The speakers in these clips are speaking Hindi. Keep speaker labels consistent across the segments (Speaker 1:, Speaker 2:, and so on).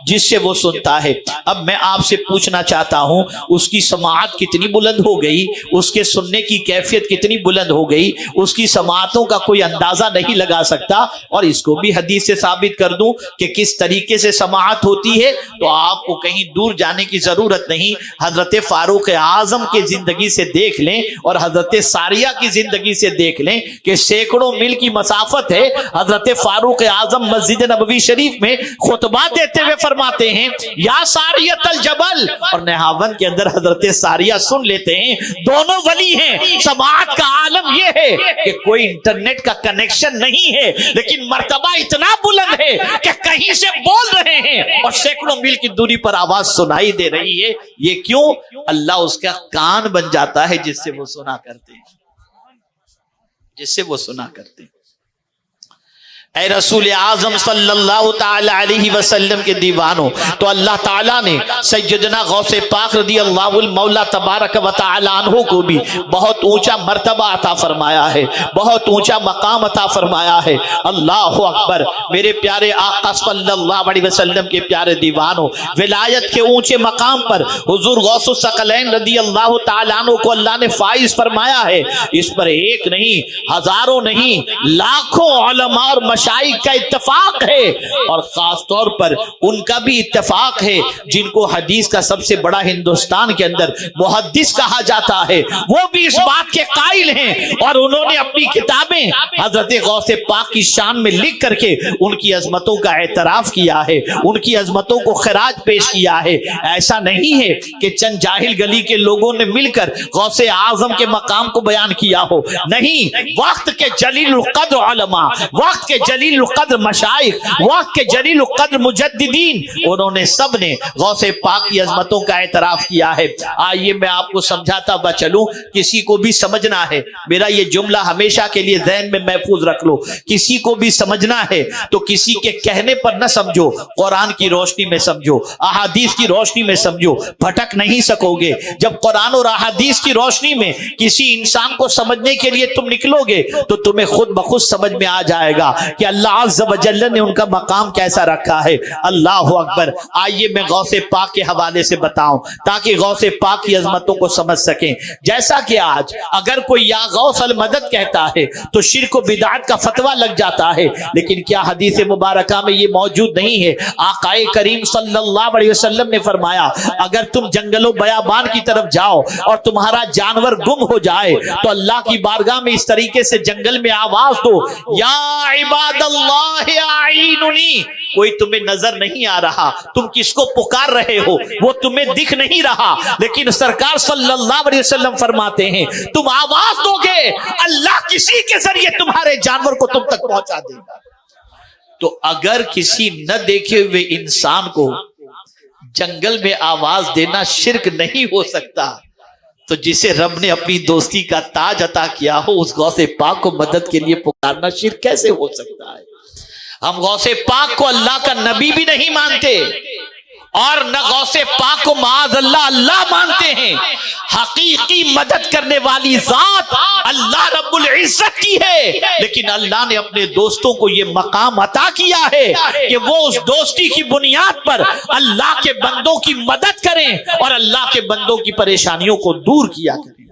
Speaker 1: जिससे वो सुनता है। अब मैं आपसे पूछना चाहता हूं, उसकी समाअत कितनी बुलंद हो गई, उसके सुनने की कैफियत कितनी बुलंद हो गई, उसकी समाअतों का कोई अंदाजा नहीं लगा सकता। और इसको भी हदीस से साबित कर दूं कि किस तरीके से समाअत होती है, तो आपको कहीं दूर जाने की जरूरत नहीं। हजरत फारूक आजम की जिंदगी से देख लें और हजरत सारिया की जिंदगी से देख लें कि सैकड़ों मील की मसाफत है। हजरत फारूक आजम मस्जिद नबवी शरीफ में खुतबा देते हुए फरमाते हैं, या सारियतल जबल, और नहावन के अंदर हजरत सारिया सुन लेते हैं। दोनों वली हैं। समाअत का आलम यह है कि कोई इंटरनेट का कनेक्शन नहीं है, लेकिन मर्तबा इतना बुलंद है कि कहीं से बोल रहे हैं और सैकड़ों मील की दूरी पर आवाज सुनाई दे रही है। ये क्यों? अल्लाह उसका कान बन जाता है जिससे वो सुना करते हैं, जिससे वो सुना करते हैं। ऐ रसूल आजम सल्लल्लाहु ताला अलैहि वसल्लम के दीवानों, तो अल्लाह ताला ने सैयदना गौसे पाक रदियल्लाहुल मौला तबारक व तआला अन्हु को भी बहुत ऊंचा मर्तबा अता फरमाया है, बहुत ऊंचा मकाम अता फरमाया है। अल्लाहु अकबर। मेरे प्यारे आका सल्लल्लाहु अलैहि वसल्लम के प्यारे दीवानों, विलायत के ऊंचे मकाम पर हुजूर गौसुस सकलैन रदियल्लाहु ताला अन्हु को अल्लाह ने फाइज फरमाया है। इस पर एक नहीं, हजारों नहीं, लाखों उलमा और मशाइख का इत्तेफाक है, और खास तौर पर उनका भी इत्तेफाक है जिनको हदीस का सबसे बड़ा हिंदुस्तान के अंदर मुहद्दिस कहा जाता है, वो भी इस बात के कायल हैं। और उन्होंने अपनी किताबें हजरत गौसे पाक की शान में लिख करके उनकी अजमतों का एतराफ किया है, उनकी अजमतों को खिराज पेश किया है। ऐसा नहीं है कि चंद जाहिल गली के लोगों ने मिलकर गौसे आजम के मकाम को बयान किया हो, नहीं। वक्त के जलील कद्र उलमा, वक्त के जलील कद्र मशाइख, वक्त के जलील कद्र मुजद्दिदीन, उन्होंने सब ने गौसे पाक की अजमतों का एतराफ किया है। आइए मैं आपको समझाता हुआ चलूं, किसी को भी समझना है, मेरा ये जुमला हमेशा के लिए ज़हन में महफूज रख लो, किसी को भी समझना है तो किसी के कहने पर न समझो, कुरान की रोशनी में समझो, अहादीस की रोशनी में समझो, भटक नहीं सकोगे। जब कुरान और अहादीस की रोशनी में किसी इंसान को समझने के लिए तुम निकलोगे तो तुम्हें खुद ब खुद समझ में आ जाएगा कि अल्लाह अज़्ज़ व जल्ल ने उनका मकाम कैसा रखा है। अल्लाह अकबर। आइए मैं गौसे पाक के हवाले से बताऊं ताकि गौसे पाक की अजमतों को समझ सकें। जैसा कि आज अगर कोई या गौस अल मदद कहता है तो शिर्क व बिदअत का फतवा लग जाता है, लेकिन क्या हदीस मुबारका में ये मौजूद नहीं है? आकाए करीम सल्लल्लाहु अलैहि वसल्लम ने फरमाया, अगर तुम जंगलों बयाबान की तरफ जाओ और तुम्हारा जानवर गुम हो जाए तो अल्लाह की बारगाह में इस तरीके से जंगल में आवाज दो, या इबादल्लाह आईनुनी। कोई तुम्हें नजर नहीं आ रहा, तुम किसको पुकार रहे हो वो तुम्हें दिख नहीं रहा, लेकिन सरकार सल्लल्लाहु अलैहि वसल्लम फरमाते हैं तुम आवाज दोगे, अल्लाह किसी के जरिए तुम्हारे जानवर को तुम तक पहुंचा देगा। तो अगर किसी न देखे हुए इंसान को जंगल में आवाज देना शिर्क नहीं हो सकता, तो जिसे रब ने अपनी दोस्ती का ताज अता किया हो उस गौसे पाक को मदद के लिए पुकारना शिर्क कैसे हो सकता है? हम गौसे पाक को अल्लाह का नबी भी नहीं मानते और न गौसे पाक को माज़ अल्लाह अल्लाह मानते हैं। हकीकी मदद करने वाली जात अल्लाह रब्बुल इज्जत की है, लेकिन अल्लाह ने अपने दोस्तों को ये मकाम अता किया है कि वो उस दोस्ती की बुनियाद पर अल्लाह के बंदों की मदद करें और अल्लाह के बंदों की परेशानियों को दूर किया करें।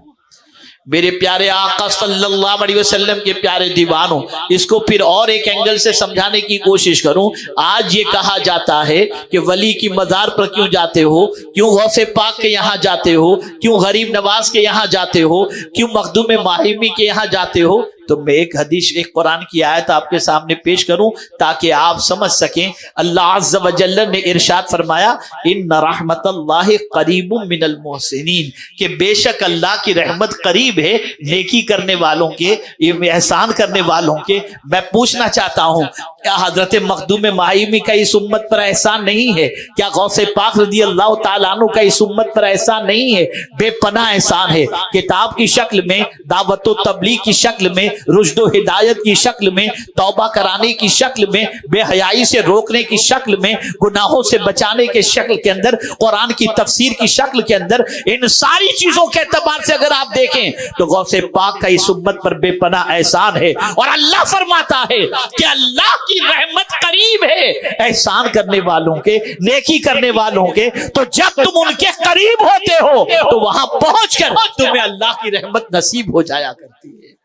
Speaker 1: मेरे प्यारे आका सल्लल्लाहु अलैहि वसल्लम के प्यारे दीवानों, इसको फिर और एक एंगल से समझाने की कोशिश करूं। आज ये कहा जाता है कि वली की मजार पर क्यों जाते हो, क्यों गौसे पाक के यहाँ जाते हो, क्यों गरीब नवाज के यहाँ जाते हो, क्यों मखदूम माहिमी के यहाँ जाते हो। तो मैं एक हदीस, एक कुरान की आयत आपके सामने पेश करूं ताकि आप समझ सकें। अल्लाह अज़्ज़ व जल्ल ने इरशाद फरमाया, इन्ना रहमतल्लाहि करीबुम मिनल मुहसिनीन, कि बेशक अल्लाह की रहमत करीब है नेकी करने वालों के, एहसान करने वालों के। मैं पूछना चाहता हूं, क्या हजरत मखदूम माहिमी का इस उम्मत पर एहसान नहीं है? क्या गौसे पाक रज़ियल्लाहु ताला अन्हु का इस उम्मत पर एहसान नहीं है? बेपनाह एहसान है। किताब की शक्ल में, दावत व तबलीग की शक्ल में, रुश्दो हिदायत की शक्ल में, तौबा कराने की शक्ल में, बेहयाई से रोकने की शक्ल में, गुनाहों से बचाने के शक्ल के अंदर, कुरान की तफसीर की शक्ल के अंदर, इन सारी चीजों के एतबार से अगर आप देखें तो गौसे पाक का इस उम्मत पर बेपनाह एहसान है। और अल्लाह फरमाता है कि अल्लाह की रहमत करीब है एहसान करने वालों के, नेकी करने वालों के। तो जब तुम उनके करीब होते हो तो वहां पहुंचकर तुम्हें अल्लाह की रहमत नसीब हो जाया करती है।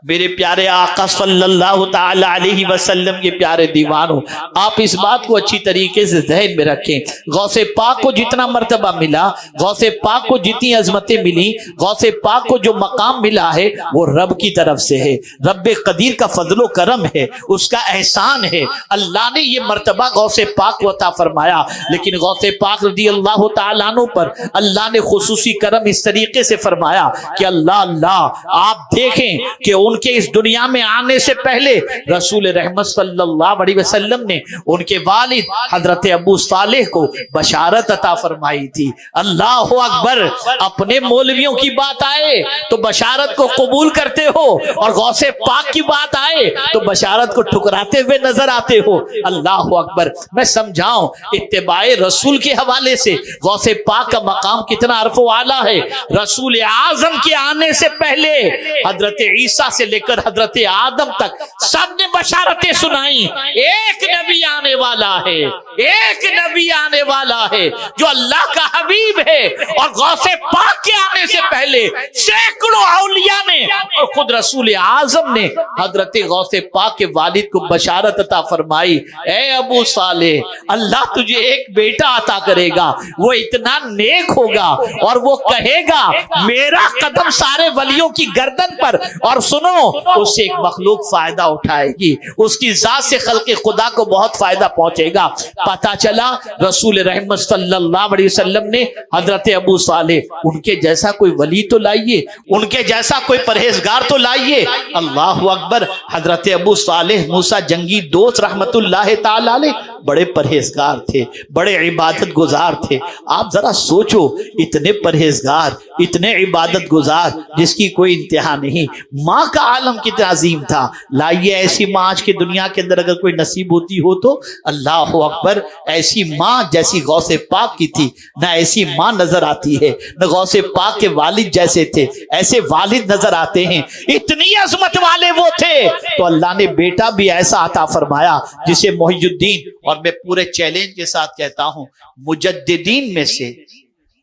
Speaker 1: मेरे प्यारे आका सल्लल्लाहु ताला अलैहि वसल्लम के प्यारे दीवानों, आप इस बात को अच्छी तरीके से ज़हन में रखें। गौसे पाक को जितना मर्तबा मिला, गौसे पाक को जितनी अजमतें मिली, गौसे पाक को जो मकाम मिला है वो रब की तरफ से है, रब्बे कदीर का फजलो करम है, उसका एहसान है। अल्लाह ने ये मर्तबा गौसे पाक को अता फरमाया। लेकिन गौसे पाक रज़ी अल्लाह तआला अन्हु पर अल्लाह ने खुसूसी करम इस तरीके से फरमाया कि अल्लाह आप देखें कि उनके इस दुनिया में आने से पहले रसूल रहमत सल्लल्लाहु अलैहि वसल्लम ने उनके वालिद हजरत अबू सालेह को बशारत अता फरमाई थी। अल्लाह अकबर, अपने मौलवियों की बात आए तो बशारत को कबूल करते हो, और गौसे पाक की बात आए तो बशारत को ठुकराते हुए नजर आते हो। अल्लाह अकबर, मैं समझाऊं, इत्तिबाए रसूल के हवाले से गौसे पाक का मकाम कितना अर्फ़ आला है। रसूल आजम के आने से पहले हजरत ईसा से लेकर हजरत आदम तक सबने बशारतें सुनाई। एक नबी आने वाला है, एक नबी आने वाला है जो अल्लाह का हबीब है। और गौसे पाक के आने से पहले सैकड़ों औलिया ने और खुद रसूल आजम ने हजरत गौसे पाक के वालिद को बशारत अता फरमाई, ए अबू सालेह, अल्लाह तुझे एक बेटा अता करेगा, वो इतना नेक होगा और वो कहेगा मेरा कदम सारे वलियों की गर्दन पर, और सुनो उससे एक मखलूक फायदा उठाएगी, उसकी जात से खल्क़े खुदा को बहुत फायदा पहुंचेगा। पता चला रसूल रहमत सल्लल्लाहु अलैहि वसल्लम ने हजरत अबू सालेह, उनके जैसा कोई वली तो लाइए, उनके जैसा कोई परहेजगार तो लाइए। अल्लाह अकबर, हजरत अबू सालेह मूसा जंगी दोस्त रहमतुल्लाह ताला अलैह बड़े परहेजगार थे, बड़े इबादत गुजार थे। आप जरा सोचो, इतने परहेजगार, इतने इबादत गुजार जिसकी कोई इंतहा नहीं, माँ का आलम कितना अजीम था। लाइए ऐसी माँ आज की दुनिया के अंदर अगर कोई नसीब होती हो तो। अल्लाह अकबर, ऐसी माँ जैसी गौसे पाक की थी ना ऐसी माँ नजर आती है, न गौसे पाक के वालिद जैसे थे ऐसे वालिद नजर आते हैं। इतनी अजमत वाले वो थे तो अल्लाह ने बेटा भी ऐसा अता फरमाया जिसे मोहियुद्दीन, और मैं पूरे चैलेंज के साथ कहता हूं, मुजद्दिदीन में से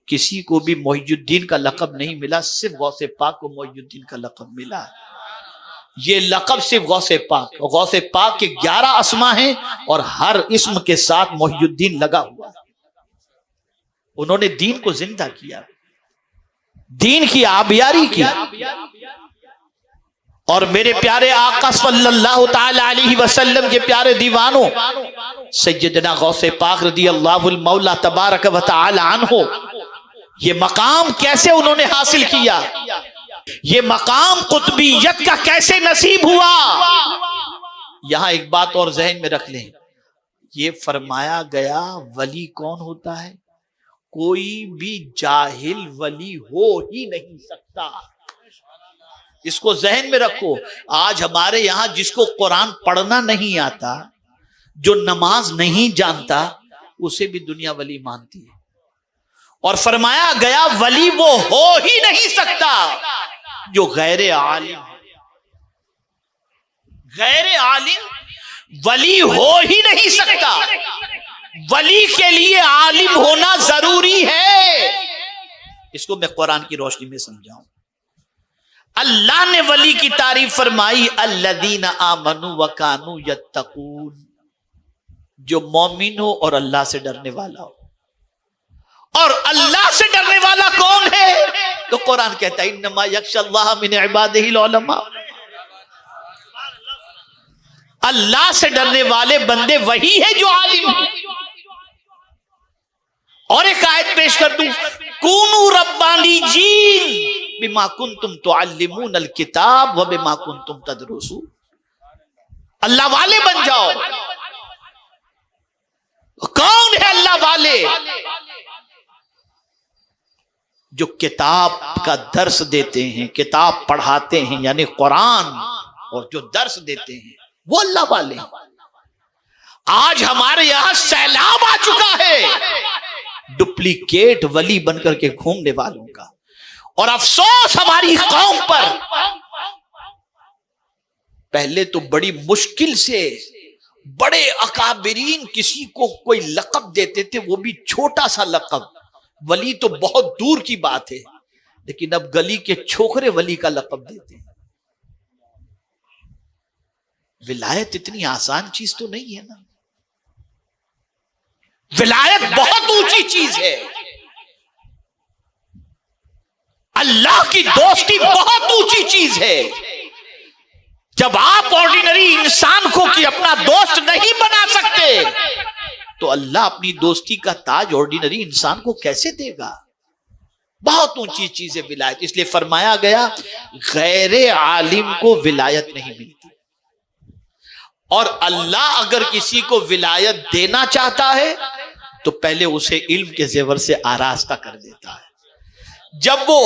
Speaker 1: किसी को भी मोहियुद्दीन का लक़ब नहीं मिला, सिर्फ गौसे पाक को मोहियुद्दीन का लक़ब मिला। ये लक़ब सिर्फ गौसे पाक, और गौसे पाक के 11 अस्मा हैं और हर इस्म के साथ मोहियुद्दीन लगा हुआ। उन्होंने दीन को जिंदा किया, दीन की आबियारी की। और मेरे प्यारे आका सल्लल्लाहु ताला अलैहि वसल्लम के प्यारे दीवानों, सैयदना गौसे पाक रज़ी अल्लाहुल मौला तबारक व तआला अन्हु, ये मकाम कैसे उन्होंने हासिल किया, ये मकाम कुतुबियत का कैसे नसीब हुआ। यहां एक बात और जहन में रख लें, ये फरमाया गया वली कौन होता है, कोई भी जाहिल वली हो ही नहीं सकता। इसको जहन में रखो। आज हमारे यहां जिसको कुरान पढ़ना नहीं आता, जो नमाज नहीं जानता, उसे भी दुनिया वली मानती है। और फरमाया गया वली वो हो ही नहीं सकता जो गैर आलिम है। गैर आलिम वली हो ही नहीं सकता। वली के लिए आलिम होना जरूरी है। इसको मैं कुरान की रोशनी में समझाऊं। अल्लाह ने वली की तारीफ फरमाई, अल्लज़ीना आमनू व कानू यत्तकून, जो मोमिन हो और अल्लाह से डरने वाला हो। और अल्लाह से डरने वाला कौन है? तो कुरान कहता है इन्नमा यख्शल्लाह मिन इबादिहिल उलमा, अल्लाह से डरने वाले बंदे वही है जो आलिम है। और एक आयत पेश कर दूं, कूनू रब्बानी जीन बिमा कुंतुम तुअल्लिमून अल किताब व बिमा कुंतुम तदरुसून, अल्लाह वाले बन जाओ। कौन है अल्लाह वाले? जो किताब का दर्स देते हैं, किताब पढ़ाते हैं, यानी कुरान और जो दर्स देते हैं वो अल्लाह वाले हैं। आज हमारे यहां सैलाब आ चुका है डुप्लीकेट वली बनकर के घूमने वालों का, और अफसोस हमारी कौम पर। पहले तो बड़ी मुश्किल से बड़े अकाबिरीन किसी को कोई लक़ब देते थे, वो भी छोटा सा लक़ब, वली तो बहुत दूर की बात है, लेकिन अब गली के छोकरे वली का लक़ब देते हैं। विलायत इतनी आसान चीज तो नहीं है ना, विलायत बहुत ऊंची चीज है। अल्लाह की दोस्ती बहुत ऊंची चीज है। जब आप ऑर्डिनरी इंसान को कि अपना दोस्त नहीं बना सकते, तो अल्लाह अपनी दोस्ती का ताज ऑर्डिनरी इंसान को कैसे देगा? बहुत ऊंची चीज है विलायत। इसलिए फरमाया गया गैर आलिम को विलायत नहीं मिलती, और अल्लाह अगर किसी को विलायत देना चाहता है तो पहले उसे इल्म के जेवर से आरास्ता कर देता है। जब वो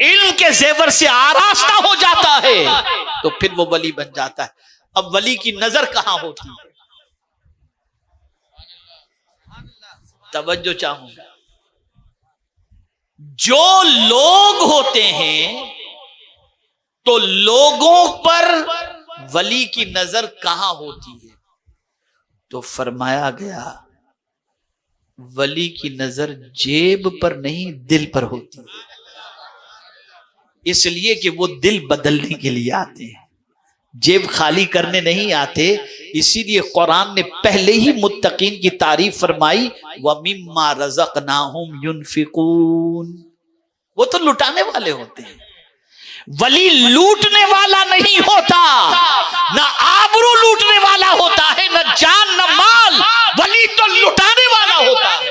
Speaker 1: इल्म के जेवर से आरास्ता हो जाता है तो फिर वो वली बन जाता है। अब वली की नजर कहां होती है? तवज्जो चाहूंगा। जो लोग होते हैं तो लोगों पर वली की नजर कहां होती है? तो फरमाया गया वली की नजर जेब पर नहीं दिल पर होती है, इसलिए कि वो दिल बदलने के लिए आते हैं, जेब खाली करने नहीं आते। इसीलिए कुरान ने पहले ही मुत्तकीन की तारीफ फरमाई, व मिम्मा रज़क़नाहुम युनफिकून। वो तो लुटाने वाले होते हैं। वली लूटने वाला नहीं होता, ना आबरू लूटने वाला होता है, न जान न माल। वली तो लुटाने वाला होता है।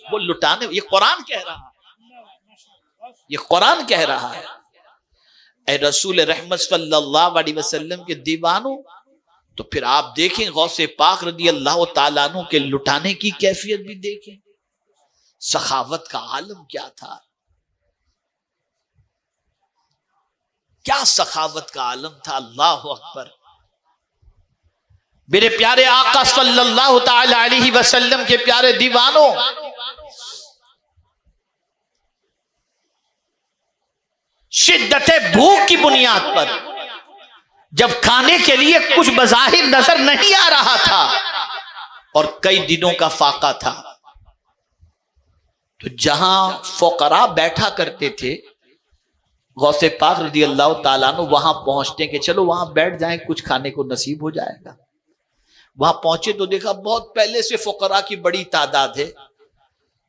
Speaker 1: वो लुटाने, ये कुरान कह रहा है, ये कुरान कह रहा है। ए रसूल रहमत सल्लल्लाहु अलैहि वसल्लम के दीवानों, तो फिर आप देखें गौसे पाक रदी अल्लाह तआला अन्हु के लुटाने की कैफियत भी देखें। सखावत का आलम क्या था, क्या सखावत का आलम था। अल्लाह अकबर। मेरे प्यारे आका सल्लल्लाहु ताला अलैहि वसल्लम के प्यारे दीवानों, शिद्दते भूख की बुनियाद पर जब खाने के लिए कुछ बज़ाहिर नजर नहीं आ रहा था और कई दिनों का फाका था, तो जहां फुकरा बैठा करते थे, गौसे पाक रज़ी अल्लाह ताला अन्हु वहां पहुंचते कि चलो वहां बैठ जाएं, कुछ खाने को नसीब हो जाएगा। वहां पहुंचे तो देखा बहुत पहले से फुकरा की बड़ी तादाद है।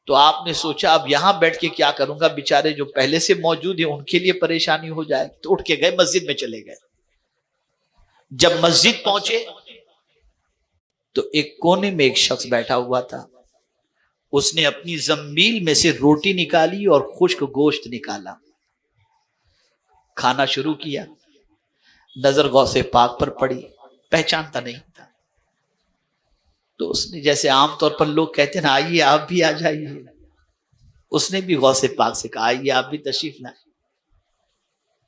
Speaker 1: तो आपने सोचा अब यहां बैठ के क्या करूंगा, बेचारे जो पहले से मौजूद है उनके लिए परेशानी हो जाए। तो उठ के गए मस्जिद में चले गए। जब मस्जिद पहुंचे तो एक कोने में एक शख्स बैठा हुआ था। उसने अपनी जंबील में से रोटी निकाली और खुश्क गोश्त निकाला, खाना शुरू किया। नजर गौसे पाक पर पड़ी, पहचानता नहीं था। तो उसने, जैसे आमतौर पर लोग कहते हैं ना, आइए आप भी आ जाइए, उसने भी गौसे पाक से कहा आइए आप भी तशरीफ लाए।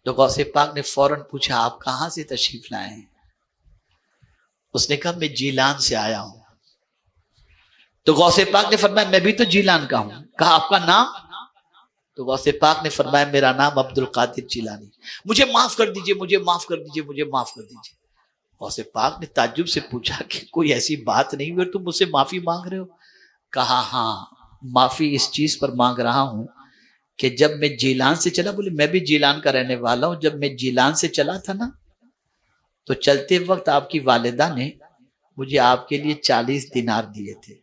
Speaker 1: तो गौसे पाक ने फौरन पूछा आप कहां से तशरीफ लाए हैं? उसने कहा मैं जीलान से आया हूं। तो गौसे पाक ने फरमाया मैं भी तो जीलान का हूं। कहा आपका नाम? तो गौसे पाक ने फरमाया मेरा नाम अब्दुल कादिर जिलानी। मुझे माफ कर दीजिए, मुझे माफ कर दीजिए, मुझे माफ कर दीजिए। गौसे पाक ने ताज्जुब से पूछा कि कोई ऐसी बात नहीं हुई तुम मुझसे माफी मांग रहे हो? कहा हाँ, माफी इस चीज पर मांग रहा हूं कि जब मैं जीलान से चला, बोले मैं भी जीलान का रहने वाला हूं, जब मैं जीलान से चला था ना, तो चलते वक्त आपकी वालिदा ने मुझे आपके लिए 40 दिनार दिए थे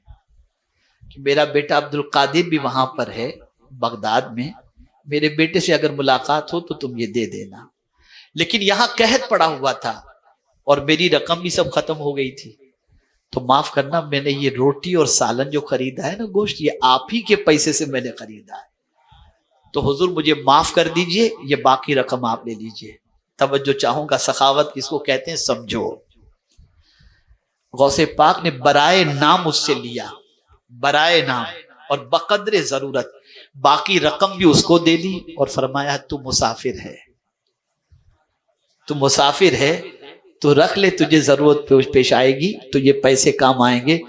Speaker 1: कि मेरा बेटा अब्दुल कादिर भी वहां पर है बगदाद में, मेरे बेटे से अगर मुलाकात हो तो तुम ये दे देना। लेकिन यहां कहत पड़ा हुआ था और मेरी रकम भी सब खत्म हो गई थी, तो माफ करना, मैंने ये रोटी और सालन जो खरीदा है ना, गोश्त, ये आप ही के पैसे से मैंने खरीदा है, तो हुजूर मुझे माफ कर दीजिए, ये बाकी रकम आप ले लीजिए। तवज्जो चाहूंगा, सखावत किसको कहते हैं समझो। गौसे पाक ने बराए नाम उससे लिया, बराए नाम, और बकदरे जरूरत बाकी रकम भी उसको दे दी और फरमाया तू मुसाफिर है, तू मुसाफिर है, तो रख ले, तुझे जरूरत पेश आएगी, तुझे पैसे काम आएंगे।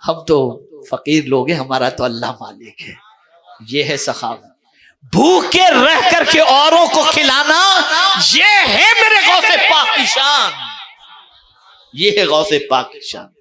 Speaker 1: हम तो फकीर लोग हैं, हमारा तो अल्लाह मालिक है। ये है सखावत। भूखे रह करके औरों को खिलाना, ये है मेरे गौसे पाक की शान, ये है गौसे पाक की शान।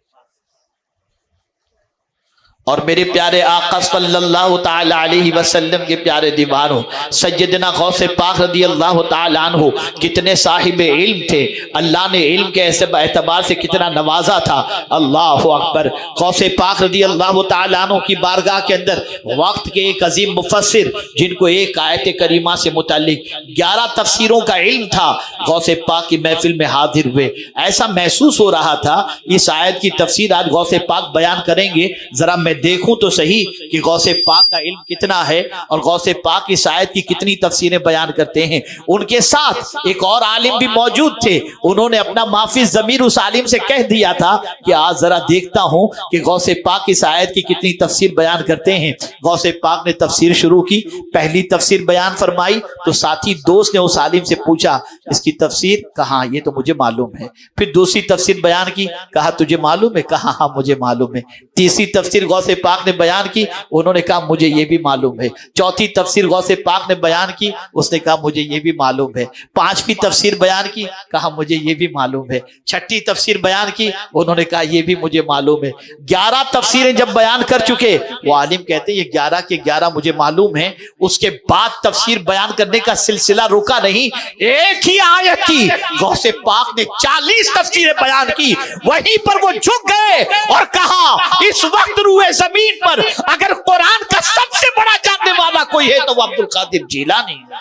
Speaker 1: और मेरे प्यारे आका सल्लल्लाहु ताला अलैहि वसल्लम के प्यारे दीवारों सैयदना गौसे पाक रदी अल्लाह ताला अन्हु कितने साहिब इल्म थे। अल्लाह ने इल्म के ऐसे एतबार से कितना नवाजा था। अल्लाह अकबर। गौसे पाक रदी अल्लाह ताला अन्हु की बारगाह के अंदर वक्त के एक अजीम मुफस्सिर, जिनको एक आयत करीमा से मुताल्लिक 11 तफसीरों का इल्म था, गौसे पाक की महफिल में हाजिर हुए। ऐसा महसूस हो रहा था इस आयत की तफसीर आज गौसे पाक बयान करेंगे। जरा मैं देखूं तो सही कि गौसे पाक का इल्म कितना है और गौसे पाक की शायद की कितनी तफसीरें बयान करते हैं। उनके साथ एक और आलिम भी मौजूद थे। उन्होंने अपना माफी जमीर उस आलिम से कह दिया था कि आज जरा देखता हूं कि गौसे पाक की शायद की कितनी तफसीर बयान करते हैं। गौसे पाक ने तफसीर शुरू की, पहली तफसीर बयान फरमाई तो साथी दोस्त ने उस आलिम से पूछा इसकी तफसीर? कहा ये तो मुझे मालूम है। फिर दूसरी तफसीर बयान की, कहा तुझे मालूम है? कहा हाँ मुझे मालूम है। तीसरी तफसीर गौसे पाक ने बयान की, उन्होंने कहा मुझे ये भी मालूम है। चौथी तफसीर गौसे पाक ने बयान की, उसने कहा मुझे ये भी मालूम है। पांचवी तफसीर बयान की, कहा मुझे ये भी मालूम है। छठी तफसीर बयान की, उन्होंने कहा ये भी मुझे मालूम है। 11 तफसीरें जब बयान कर चुके, वो आलिम कहते हैं ये 11 के 11 मुझे मालूम है। उसके बाद तफसीर बयान करने का सिलसिला रुका नहीं। एक ही आयत की गौसे पाक ने 40 तफसीरें बयान की। वहीं पर वो झुक गए और कहा इस वक्त रूए जमीन पर अगर कुरान का सबसे बड़ा जानने वाला कोई है तो वो अब्दुल कादिर जीलानी है।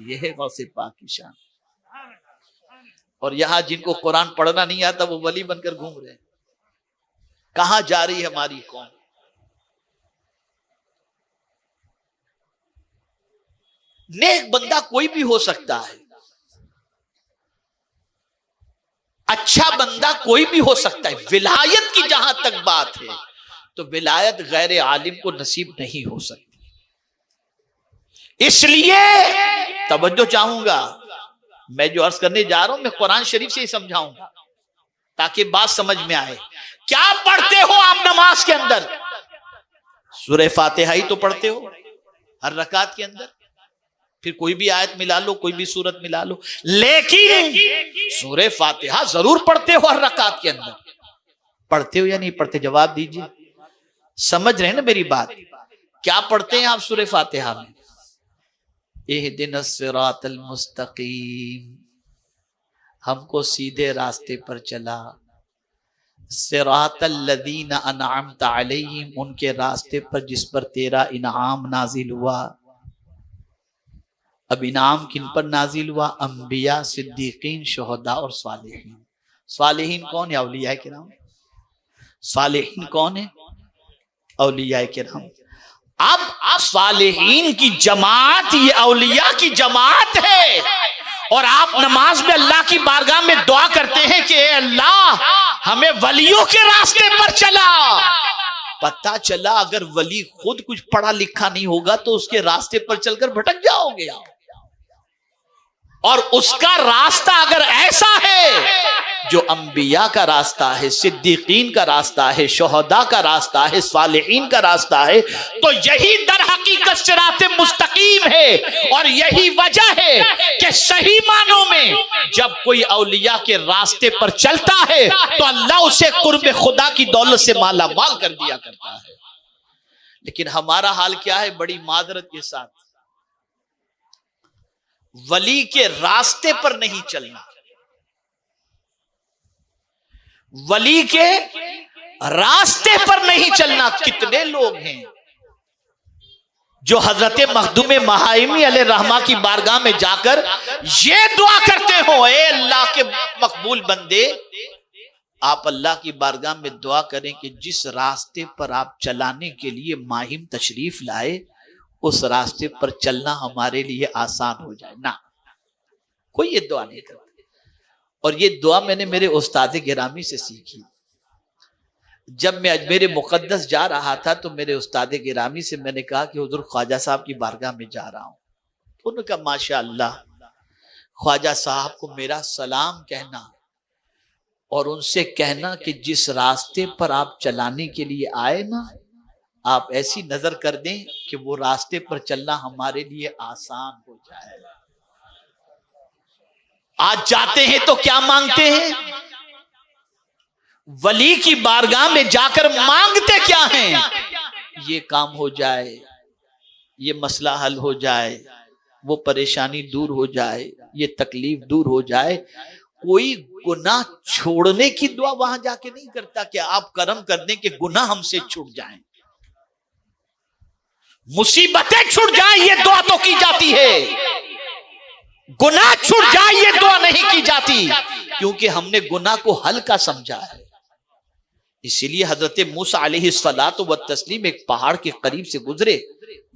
Speaker 1: यह है गौसे पाक की शान। और यहां जिनको कुरान पढ़ना नहीं आता वो वली बनकर घूम रहे हैं। कहां जा रही है हमारी कौम? नेक बंदा कोई भी हो सकता है, अच्छा बंदा कोई भी हो सकता है। विलायत की जहां तक बात है तो विलायत गैर आलिम को नसीब नहीं हो सकती। इसलिए तवज्जो चाहूंगा, मैं जो अर्ज करने जा रहा हूं मैं कुरान शरीफ से ही समझाऊंगा ताकि बात समझ में आए। क्या पढ़ते हो आप नमाज के अंदर? सूरह फातिहा ही तो पढ़ते हो हर रकात के अंदर। फिर कोई भी आयत मिला लो, कोई भी सूरत मिला लो, लेकिन सूरह फातिहा जरूर पढ़ते हो हर रकात के अंदर। पढ़ते हो या नहीं पढ़ते? जवाब दीजिए। समझ रहे हैं ना मेरी बात? क्या पढ़ते हैं आप सूरह फातिहा में? इहदिनस सिरातल मुस्तकीम, हमको सीधे रास्ते पर चला। सिरातल लदीना अनअमत अलैहिम, उनके रास्ते पर जिस पर तेरा इनाम नाजिल हुआ। अब इनाम किन पर नाजिल हुआ? अंबिया, सिद्दीकीन, शुहदा और सालिहीन। सालिहीन कौन है? औलिया किराम। सालिहीन कौन है? औलिया किराम। अब सालिहीन की जमात ये औलिया की जमात है। और आप नमाज में अल्लाह की बारगाह में दुआ करते हैं कि अल्लाह हमें वलियों के रास्ते पर चला। पता चला अगर वली खुद कुछ पढ़ा लिखा नहीं होगा तो उसके रास्ते पर चलकर भटक जाओगे। और उसका रास्ता अगर ऐसा है जो अंबिया का रास्ता है, सिद्दीकीन का रास्ता है, शुहदा का रास्ता है, सालिहीन का रास्ता है, तो यही दर हकीकत सिराते मुस्तकीम है। और यही वजह है कि सही मानों में जब कोई औलिया के रास्ते पर चलता है तो अल्लाह उसे कुर्ब खुदा की दौलत से माला माल कर दिया करता है। लेकिन हमारा हाल क्या है? बड़ी माजरत के साथ वली के रास्ते पर नहीं चलना। वली के रास्ते पर नहीं चलना। कितने लोग हैं जो हजरत मखदूम महाइमी अलैहि रहमा की बारगाह में जाकर ये दुआ करते हो, ए अल्लाह के मकबूल बंदे, आप अल्लाह की बारगाह में दुआ करें कि जिस रास्ते पर आप चलाने के लिए माहिम तशरीफ लाए उस रास्ते पर चलना हमारे लिए आसान हो जाए। ना, कोई ये दुआ नहीं करता। और ये दुआ मैंने मेरे उस्ताद गिरामी से सीखी। जब मैं अजमेर मुकद्दस जा रहा था तो मेरे उस्ताद गिरामी से मैंने कहा कि हुजूर ख्वाजा साहब की बारगाह में जा रहा हूं। तो उन्होंने कहा माशा अल्लाह, ख्वाजा साहब को मेरा सलाम कहना और उनसे कहना कि जिस रास्ते पर आप चलाने के लिए आए ना, आप ऐसी नजर कर दें कि वो रास्ते पर चलना हमारे लिए आसान हो जाए। आज जाते हैं तो क्या मांगते हैं? वली की बारगाह में जाकर मांगते क्या हैं? ये काम हो जाए, ये मसला हल हो जाए, वो परेशानी दूर हो जाए, ये तकलीफ दूर हो जाए। कोई गुनाह छोड़ने की दुआ वहां जाके नहीं करता कि आप कर्म कर दें कि गुनाह हमसे छूट जाएं, मुसीबतें छूट जाएं, ये दुआ तो की जाती है। गुनाह छूट जाए ये दुआ नहीं की जाती, क्योंकि हमने गुनाह को हल्का समझा है। इसीलिए हजरत मूसा अलैहिस्सलातु व तस्लीम एक पहाड़ के करीब से गुजरे,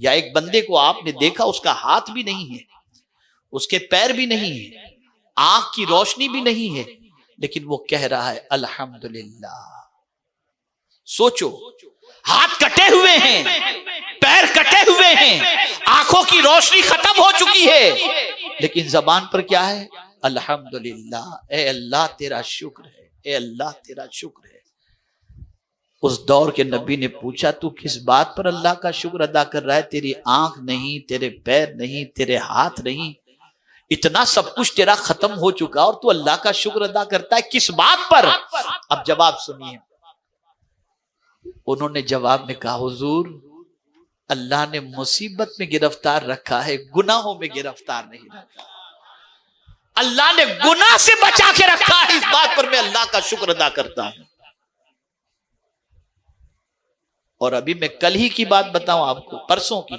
Speaker 1: या एक बंदे को आपने देखा उसका हाथ भी नहीं है, उसके पैर भी नहीं है, आंख की रोशनी भी नहीं है, लेकिन वो कह रहा है अल्हम्दुलिल्लाह। सोचो, हाथ कटे हुए हैं, पैर कटे हुए हैं, आंखों की रोशनी खत्म हो चुकी है, लेकिन जबान पर क्या है? अल्हम्दुलिल्लाह। ए अल्लाह तेरा शुक्र है, ए अल्लाह तेरा शुक्र है। उस दौर के नबी ने पूछा, तू किस बात पर अल्लाह का शुक्र अदा कर रहा है? तेरी आंख नहीं, तेरे पैर नहीं, तेरे हाथ नहीं, इतना सब कुछ तेरा खत्म हो चुका और तू अल्लाह का शुक्र अदा करता है, किस बात पर? अब जवाब सुनिए। उन्होंने जवाब में कहा, हुजूर अल्लाह ने मुसीबत में गिरफ्तार रखा है, गुनाहों में गिरफ्तार नहीं रखा। अल्लाह ने गुनाह से बचा के रखा है, इस बात पर मैं अल्लाह का शुक्र अदा करता हूं। और अभी मैं कल ही की बात बताऊं आपको, परसों की,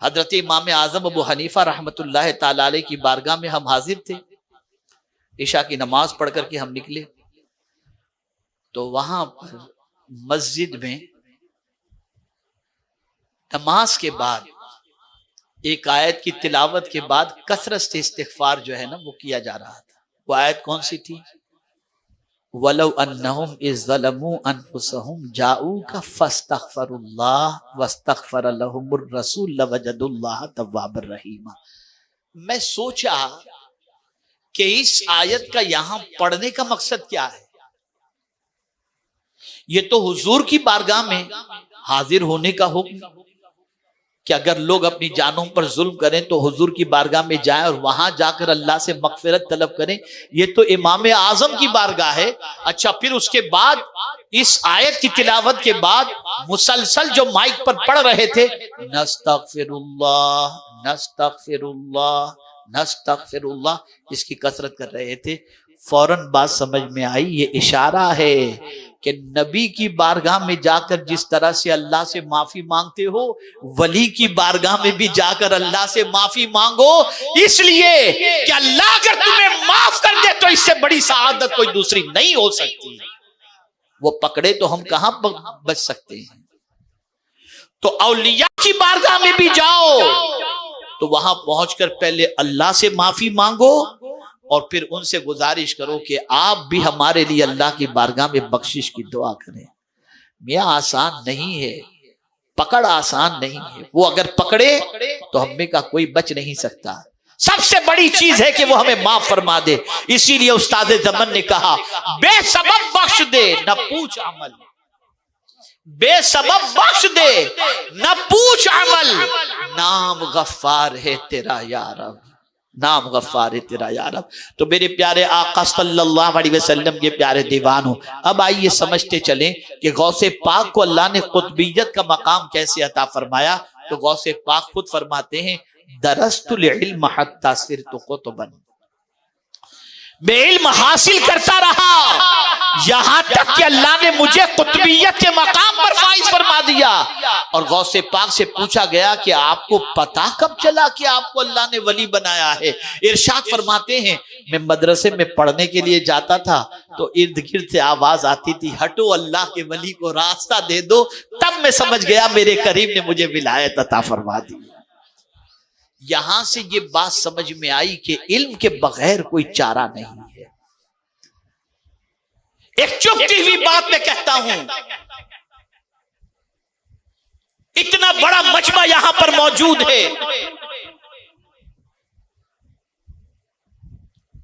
Speaker 1: हजरत इमाम आजम अबू हनीफा रहमतुल्लाह ताला अलैह की बारगाह में हम हाजिर थे। इशा की नमाज पढ़ करके हम निकले, तो वहां पर मस्जिद में नमाज के बाद एक आयत की तिलावत के बाद कसरत से इस्तिग़फ़ार जो है ना वो किया जा रहा था। वो आयत कौन सी थी? वलौ अन्नहुम इज़ ज़लमू अनफुसहुम जाऊका फस्तग़फ़रुल्लाह वस्तग़फ़र लहुमुर रसूल लवजदुल्लाह तव्वाबर रहीमा। मैं सोचा कि इस आयत का यहां पढ़ने का मकसद क्या है? ये तो हुजूर की बारगाह में हाजिर होने का हुक्म कि अगर लोग अपनी जानों पर जुल्म करें तो हुजूर की बारगाह में जाएं और वहां जाकर अल्लाह से मगफिरत तलब करें। ये तो इमाम आजम की बारगाह है। अच्छा, फिर उसके बाद इस आयत की तिलावत के बाद मुसलसल जो माइक पर पढ़ रहे थे, नस्तगफिरुल्लाह नस्तगफिरुल्लाह नस्तगफिरुल्लाह, इसकी कसरत कर रहे थे। फौरन बात समझ में आई, ये इशारा है कि नबी की बारगाह में जाकर जिस तरह से अल्लाह से माफी मांगते हो, वली की बारगाह में भी जाकर अल्लाह से माफी मांगो, इसलिए कि अल्लाह अगर तुम्हें माफ कर दे तो इससे बड़ी सआदत कोई दूसरी नहीं हो सकती। वो पकड़े तो हम कहां बच सकते हैं। तो औलिया की बारगाह में भी जाओ तो वहां पहुंचकर पहले अल्लाह से माफी मांगो और फिर उनसे गुजारिश करो कि आप भी हमारे लिए अल्लाह की बारगाह में बख्शिश की दुआ करें। मियां आसान नहीं है, पकड़ आसान नहीं है। वो अगर पकड़े तो हमें का कोई बच नहीं सकता। सबसे बड़ी चीज है कि वो हमें माफ फरमा दे। इसीलिए उस्ताद ज़मन ने कहा, बेसबब बख्श दे न पूछ अमल, बेसबब बख्श दे न पूछ अमल, नाम गफ्फार है तेरा या रब, नाम गफ्फार है तेरा या रब। तो मेरे प्यारे आका सल्लल्लाहु अलैहि वसल्लम के प्यारे दीवान हो, अब आइए समझते चलें कि गौसे पाक को अल्लाह ने कुतबियत का मकाम कैसे अता फरमाया। तो गौसे पाक खुद फरमाते हैं, दरस्तुल इल्म हत्ता सिरतु कुतबन, मैं इल्म हासिल करता रहा यहां तक कि अल्लाह ने मुझे कुतबियत के मकाम पर फाइज फरमा दिया। और गौसे पाक से पूछा गया कि आपको पता कब चला कि आपको अल्लाह ने वली बनाया है? इरशाद फरमाते हैं, मैं मदरसे में पढ़ने के लिए जाता था तो इर्द गिर्द से आवाज आती थी, हटो अल्लाह के वली को रास्ता दे दो। तब मैं समझ गया मेरे करीम ने मुझे विलायत अता फरमा दी। यहां से ये बात समझ में आई कि इल्म के बगैर कोई चारा नहीं है। एक चुपती हुई बात मैं कहता हूं, इतना बड़ा मजमा यहां पर मौजूद है,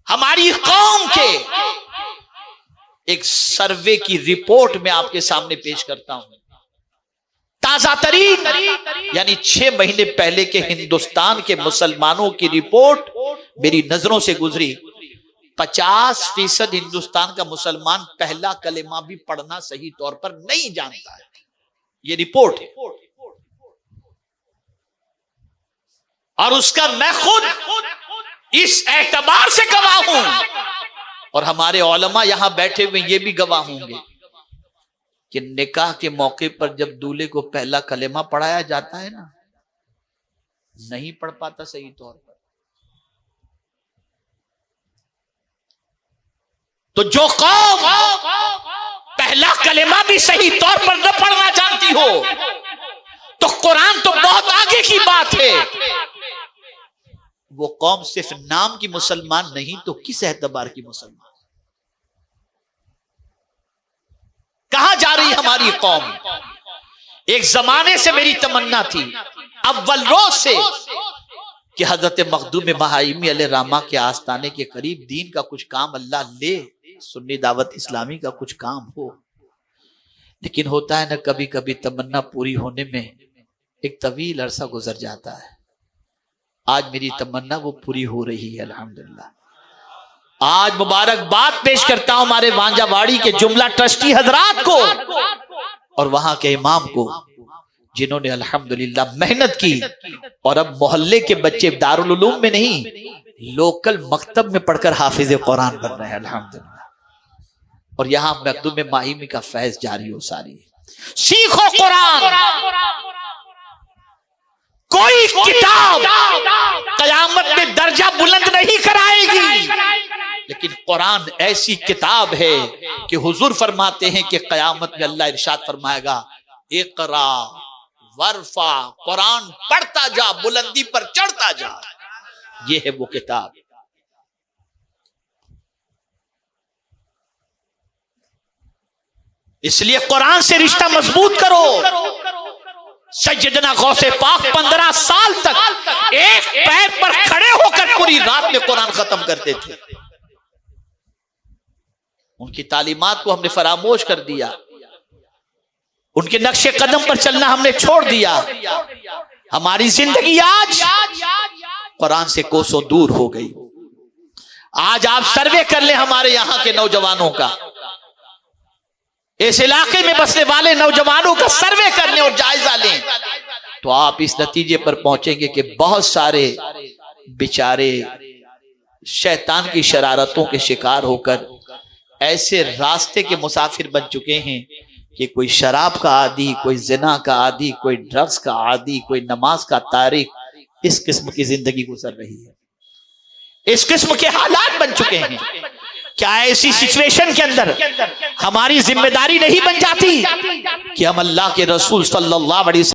Speaker 1: हमारी कौम के एक सर्वे की रिपोर्ट में आपके सामने पेश करता हूं। ताजा तरीन यानी 6 महीने पहले के हिंदुस्तान के मुसलमानों की रिपोर्ट मेरी नजरों से गुजरी। 50% हिंदुस्तान का मुसलमान पहला कलेमा भी पढ़ना सही तौर पर नहीं जानता है। ये रिपोर्ट है और उसका मैं खुद इस एतबार से गवाह हूं और हमारे उलमा यहां बैठे हुए ये भी गवाह होंगे कि निकाह के मौके पर जब दूल्हे को पहला कलेमा पढ़ाया जाता है ना, नहीं पढ़ पाता सही तौर पर। तो जो कौम पहला कलेमा भी सही तौर पर न पढ़ना जानती हो तो कुरान तो बहुत आगे की बात है। वो कौम सिर्फ नाम की मुसलमान नहीं तो किस एतबार की मुसलमान? कहां जा रही हमारी कौम? एक जमाने से मेरी तमन्ना थी, अव्वल रोज से, कि हजरत मखदूम महाइमी अलैहिर्रहमा के आस्ताने के करीब दीन का कुछ काम अल्लाह ले, सुन्नी दावत इस्लामी का कुछ काम हो। लेकिन होता है ना, कभी कभी तमन्ना पूरी होने में एक तवील अरसा गुजर जाता है। आज मेरी तमन्ना वो पूरी हो रही है अल्हम्दुलिल्लाह। आज मुबारकबाद पेश करता हूं हमारे वांजावाड़ी के जुमला ट्रस्टी हजरात को और वहां के इमाम को, जिन्होंने अल्हम्दुलिल्लाह मेहनत की और अब मोहल्ले के बच्चे दारुल उलूम में नहीं, लोकल मकतब में पढ़कर हाफिज कुरान बन रहे हैं अल्हम्दुलिल्लाह। और यहां मखदूम माहिमी का फैज जारी हो सारी। सीखो कुरान। कोई किताब कयामत में दर्जा बुलंद नहीं कराएगी, लेकिन कुरान ऐसी किताब है कि हुजूर फरमाते हैं कि कयामत में अल्लाह इरशाद फरमाएगा, इकरा वरफा, कुरान पढ़ता जा, बुलंदी पर चढ़ता जा। ये है वो किताब। इसलिए कुरान से रिश्ता मजबूत करो। सैयदना गौसे पाक 15 साल तक एक पैर पर खड़े होकर पूरी रात में कुरान खत्म करते थे। उनकी तालीमात को हमने फरामोश कर दिया, उनके नक्शे कदम पर चलना हमने छोड़ दिया। हमारी जिंदगी आज कुरान से कोसों दूर हो गई। आज आप सर्वे कर ले हमारे यहां के नौजवानों का, इस इलाके में बसने वाले नौजवानों का सर्वे कर लें और जायजा लें, तो आप इस नतीजे पर पहुंचेंगे कि बहुत सारे बेचारे शैतान की शरारतों के शिकार होकर ऐसे रास्ते के मुसाफिर बन चुके हैं कि कोई शराब का आदी, कोई जिना का आदी, कोई ड्रग्स का आदी, कोई नमाज का तारिक, इस किस्म की जिंदगी गुजर रही है। इस किस्म के हालात बन चुके हैं। क्या ऐसी सिचुएशन के अंदर हमारी जिम्मेदारी नहीं बन जाती कि हम अल्लाह के रसूल सल्लल्लाहु अलैहि वसल्लम